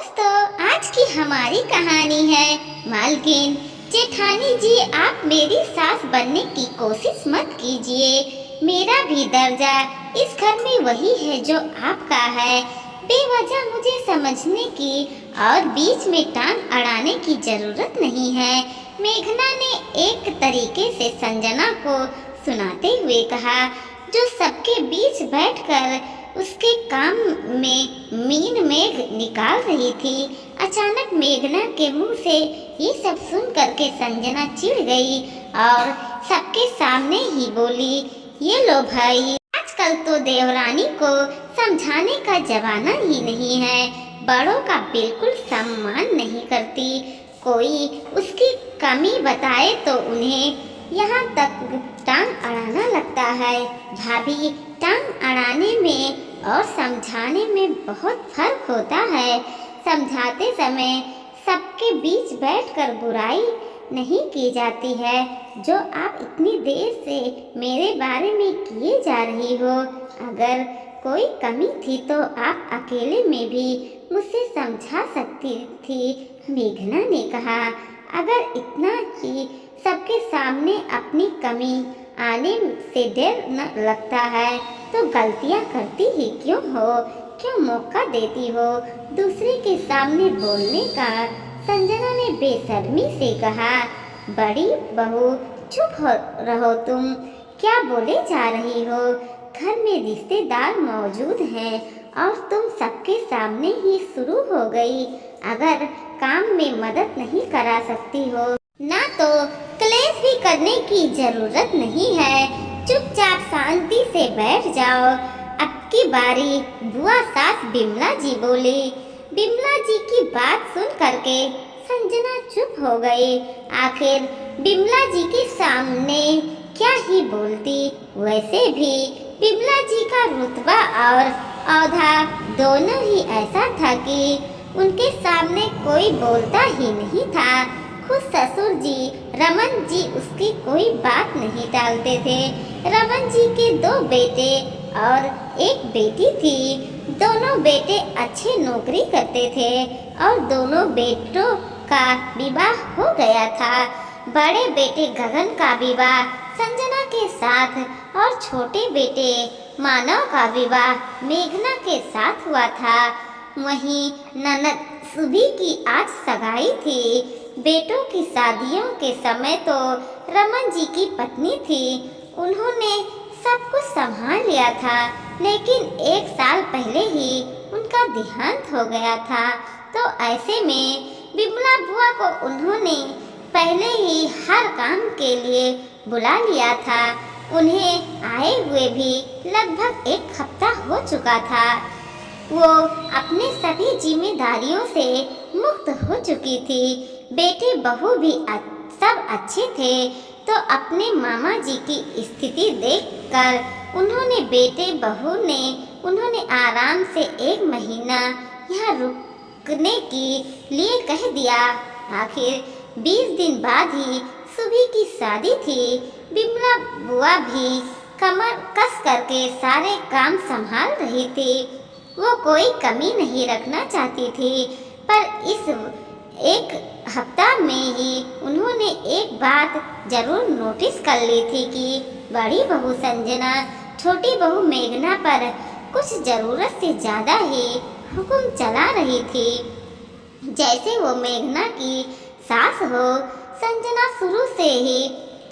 दोस्तों, आज की हमारी कहानी है मालकिन। जेठानी जी, आप मेरी सास बनने की कोशिश मत कीजिए। मेरा भी दर्जा इस घर में वही है जो आपका है। बेवजह मुझे समझने की और बीच में टांग अड़ाने की जरूरत नहीं है। मेघना ने एक तरीके से संजना को सुनाते हुए कहा, जो सबके बीच बैठकर उसके काम में मीन मेघ निकाल रही थी। अचानक मेघना के मुंह से ये सब सुन करके संजना चिढ़ गई और सबके सामने ही बोली, ये लो भाई, आजकल तो देवरानी को समझाने का जमाना ही नहीं है। बड़ों का बिल्कुल सम्मान नहीं करती। कोई उसकी कमी बताए तो उन्हें यहाँ तक टांग अड़ाना लगता है। भाभी, टांग अड़ाने में और समझाने में बहुत फर्क होता है। समझाते समय सबके बीच बैठकर बुराई नहीं की जाती है, जो आप इतनी देर से मेरे बारे में किए जा रही हो। अगर कोई कमी थी तो आप अकेले में भी मुझसे समझा सकती थी, मेघना ने कहा। अगर इतना ही सबके सामने अपनी कमी आने से डर न लगता है तो गलतियां करती ही क्यों हो? क्यों मौका देती हो दूसरे के सामने बोलने का? संजना ने बेशर्मी से कहा। बड़ी बहू, चुप रहो तुम, क्या बोले जा रही हो? घर में रिश्तेदार मौजूद हैं और तुम सबके सामने ही शुरू हो गई। अगर काम में मदद नहीं करा सकती हो ना तो क्लेश भी करने की जरूरत नहीं है। चुपचाप शांति से बैठ जाओ। अब की बारी बुआ सास बिमला जी बोली। बिमला जी की बात सुन करके संजना चुप हो गई। आखिर बिमला जी के सामने क्या ही बोलती। वैसे भी बिमला जी का रुतबा और औधा दोनों ही ऐसा था कि उनके सामने कोई बोलता ही नहीं था। खुद ससुर जी रमन जी उसकी कोई बात नहीं टालते थे। रमन जी के 2 बेटे और 1 बेटी थी। दोनों बेटे अच्छे नौकरी करते थे और दोनों बेटों का विवाह हो गया था। बड़े बेटे गगन का विवाह संजना के साथ और छोटे बेटे मानव का विवाह मेघना के साथ हुआ था। वहीं ननद सुभी की आज सगाई थी। बेटों की शादियों के समय तो रमन जी की पत्नी थी, उन्होंने सब कुछ संभाल लिया था, लेकिन 1 साल पहले ही उनका देहांत हो गया था। तो ऐसे में बिमला बुआ को उन्होंने पहले ही हर काम के लिए बुला लिया था। उन्हें आए हुए भी लगभग 1 हफ्ता हो चुका था। वो अपने सभी जिम्मेदारियों से मुक्त हो चुकी थी। बेटे बहू भी सब अच्छे थे। तो अपने मामा जी की स्थिति देखकर उन्होंने बेटे बहू ने उन्होंने आराम से 1 महीना यहाँ रुकने के लिए कह दिया। आखिर 20 दिन बाद ही सुबह की शादी थी। बिमला बुआ भी कमर कस करके सारे काम संभाल रही थी। वो कोई कमी नहीं रखना चाहती थी, पर इस 1 हफ्ता में ही उन्होंने एक बात जरूर नोटिस कर ली थी कि बड़ी बहू संजना छोटी बहू मेघना पर कुछ ज़रूरत से ज़्यादा ही हुक्म चला रही थी। जैसे वो मेघना की सास हो। संजना शुरू से ही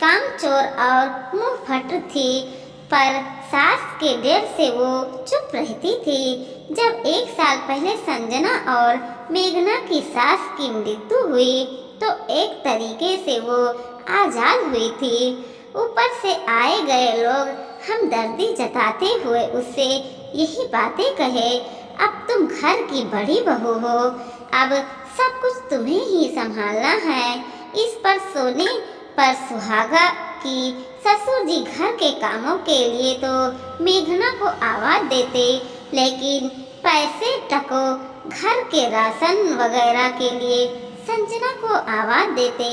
कामचोर और मुंहफट थी, पर सास के डर से वो चुप रहती थी। जब 1 साल पहले संजना और मेघना की सास की मृत्यु हुई तो एक तरीके से वो आजाद हुई थी। ऊपर से आए गए लोग हमदर्दी जताते हुए उससे यही बातें कहे, अब तुम घर की बड़ी बहू हो, अब सब कुछ तुम्हें ही संभालना है। इस पर सोने पर सुहागा कि ससुर जी घर के कामों के लिए तो मेघना को आवाज देते, लेकिन पैसे टको घर के राशन वगैरह के लिए संजना को आवाज देते।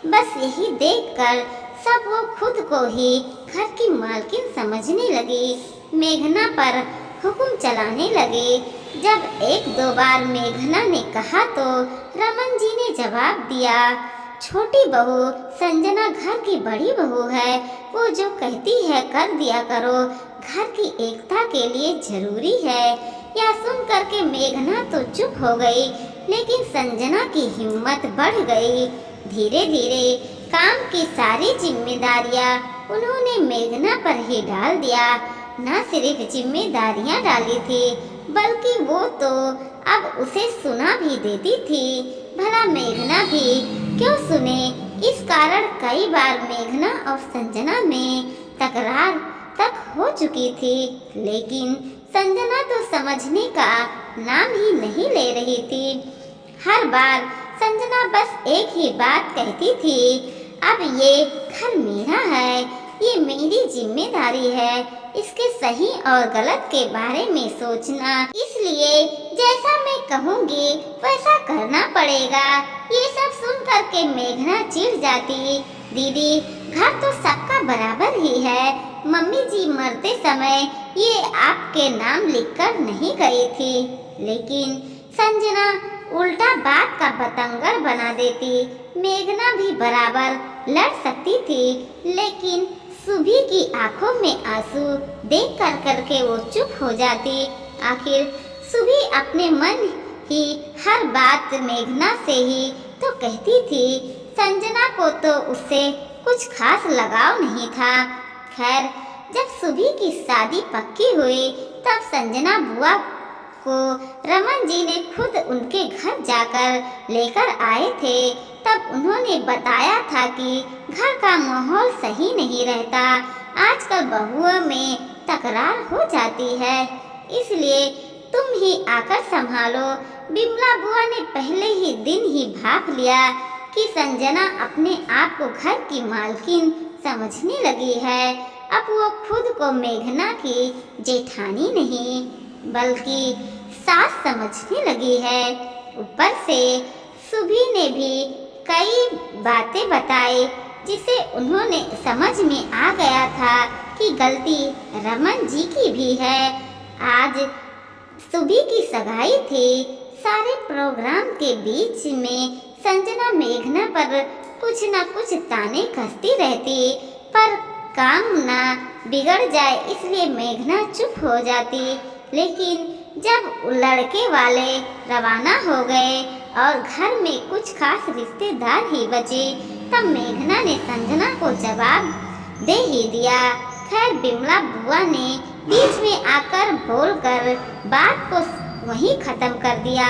बस यही देखकर सब वो खुद को ही घर की मालकिन समझने लगी, मेघना पर हुक्म चलाने लगे। जब एक दो बार मेघना ने कहा तो रमन जी ने जवाब दिया, छोटी बहू संजना घर की बड़ी बहू है, वो जो कहती है कर दिया करो, घर की एकता के लिए जरूरी है। यह सुन करके मेघना तो चुप हो गई, लेकिन संजना की हिम्मत बढ़ गई। धीरे धीरे काम की सारी जिम्मेदारियां उन्होंने मेघना पर ही डाल दिया। न सिर्फ जिम्मेदारियां डाली थी, बल्कि वो तो अब उसे सुना भी देती थी। भला मेघना भी क्यों सुने। इस कारण कई बार मेघना और संजना में तकरार तक हो चुकी थी, लेकिन संजना तो समझने का नाम ही नहीं ले रही थी। हर बार संजना बस एक ही बात कहती थी, अब ये घर मेरा है, ये मेरी जिम्मेदारी है, इसके सही और गलत के बारे में सोचना, इसलिए जैसा मैं कहूँगी वैसा करना पड़ेगा। ये सब सुन करके मेघना चिढ़ जाती, दीदी घर तो सबका बराबर ही है, मम्मी जी मरते समय ये आपके नाम लिखकर नहीं गई थी। लेकिन संजना उल्टा बात का बतंगड़ बना देती। मेघना भी बराबर लड़ सकती थी, लेकिन सुभी की आंखों में आंसू देख कर करके वो चुप हो जाती। आखिर सुभी अपने मन ही हर बात मेघना से ही तो कहती थी। संजना को तो उससे कुछ खास लगाव नहीं था। खैर, जब सुभी की शादी पक्की हुई तब संजना बुआ को रमन जी ने खुद उनके घर जाकर लेकर आए थे। तब उन्होंने बताया था कि घर का माहौल सही नहीं रहता, आजकल बहुओं में तकरार हो जाती है, इसलिए तुम ही आकर संभालो। बिमला बुआ ने पहले ही दिन ही भाप लिया कि संजना अपने आप को घर की मालकिन समझने लगी है। अब वो खुद को मेघना की जेठानी नहीं बल्कि सास समझने लगी है। ऊपर से सुभी ने भी कई बातें बताई जिसे उन्होंने समझ में आ गया था कि गलती रमन जी की भी है। आज सुभी की सगाई थी। सारे प्रोग्राम के बीच में संजना मेघना पर कुछ न कुछ ताने कसती रहती, पर काम ना बिगड़ जाए इसलिए मेघना चुप हो जाती। लेकिन जब लड़के वाले रवाना हो गए और घर में कुछ खास रिश्तेदार ही बचे, तब मेघना ने संजना को जवाब दे ही दिया। खैर, बिमला बुआ ने बीच में आकर बोलकर बात को वहीं खत्म कर दिया।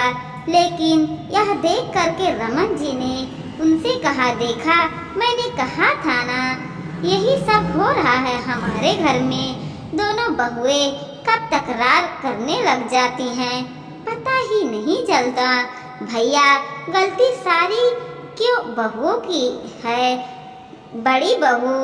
लेकिन यह देख करके रमन जी ने उनसे कहा, देखा मैंने कहा था ना, यही सब हो रहा है हमारे घर में। दोनों बहुएं कब तकरार करने लग जाती हैं, पता ही नहीं चलता। भैया, गलती सारी क्यों बहुओं की है? बड़ी बहू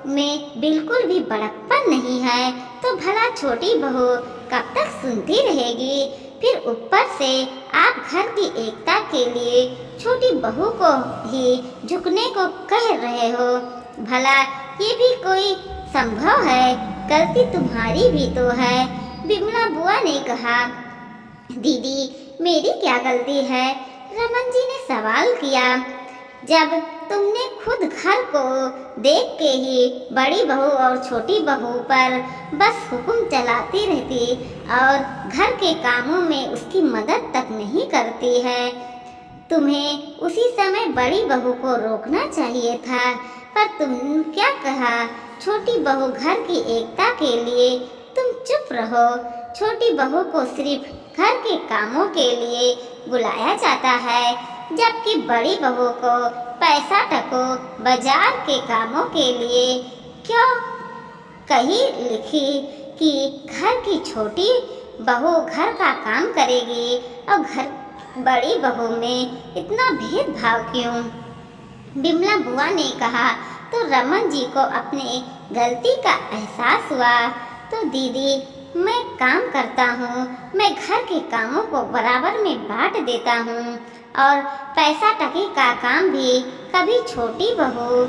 में बिल्कुल भी बड़प्पन नहीं है, तो भला छोटी बहू कब तक सुनती रहेगी? फिर ऊपर से आप घर की एकता के लिए छोटी बहू को ही झुकने को कह रहे हो। भला ये भी कोई संभव है? गलती तुम्हारी भी तो है। बिमला बुआ ने कहा, दीदी मेरी क्या गलती है? रमन जी ने सवाल किया। जब तुमने खुद घर को देख के ही बड़ी बहू और छोटी बहू पर बस हुक्म चलाती रहती और घर के कामों में उसकी मदद तक नहीं करती है, तुम्हें उसी समय बड़ी बहू को रोकना चाहिए था। पर तुम क्या कहा? छोटी बहू घर की एकता के लिए तुम चुप रहो। छोटी बहू को सिर्फ घर के कामों के लिए बुलाया जाता है, जबकि बड़ी बहू को पैसा टको बाजार के कामों के लिए क्यों कहीं लिखी कि घर की छोटी बहू घर का काम करेगी और घर बड़ी बहू में इतना भेदभाव क्यों? बिमला बुआ ने कहा तो रमन जी को अपने गलती का एहसास हुआ। तो दीदी, मैं काम करता हूँ, मैं घर के कामों को बराबर में बांट देता हूँ और पैसा टके का काम भी कभी छोटी बहू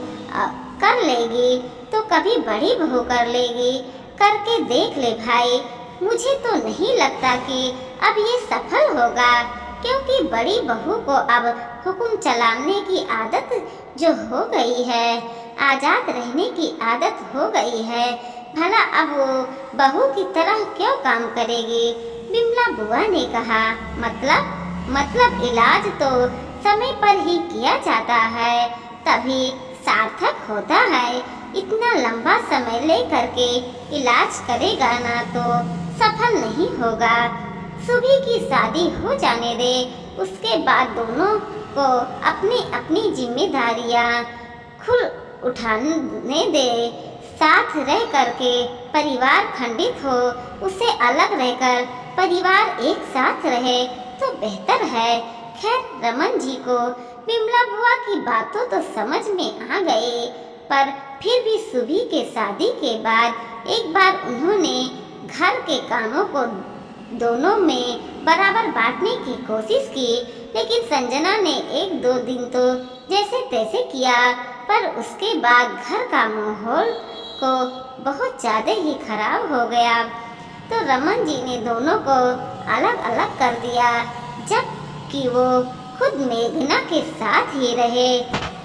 कर लेगी तो कभी बड़ी बहू कर लेगी। करके देख ले भाई, मुझे तो नहीं लगता कि अब ये सफल होगा, क्योंकि बड़ी बहू को अब हुक्म चलाने की आदत जो हो गई है, आजाद रहने की आदत हो गई है। भला अब वो बहू की तरह क्यों काम करेगी? बिमला बुआ ने कहा, मतलब इलाज तो समय पर ही किया जाता है, तभी सार्थक होता है। इतना लंबा समय लेकर के इलाज करेगा ना तो सफल नहीं होगा। सुबह की शादी हो जाने दे, उसके बाद दोनों को अपनी अपनी जिम्मेदारियां खुद उठाने दे। साथ रह करके परिवार खंडित हो, उसे अलग रहकर परिवार एक साथ रहे तो बेहतर है। खैर, रमन जी को बिमला बुआ की बातों तो समझ में आ गए, पर फिर भी सुबह के शादी के बाद एक बार उन्होंने घर के कामों को दोनों में बराबर बांटने की कोशिश की, लेकिन संजना ने एक दो दिन तो जैसे तैसे किया, पर उसके बाद घर का माहौल को बहुत ज़्यादा ही खराब हो गया। तो रमन जी ने दोनों को अलग अलग कर दिया, जबकि वो खुद मेघना के साथ ही रहे।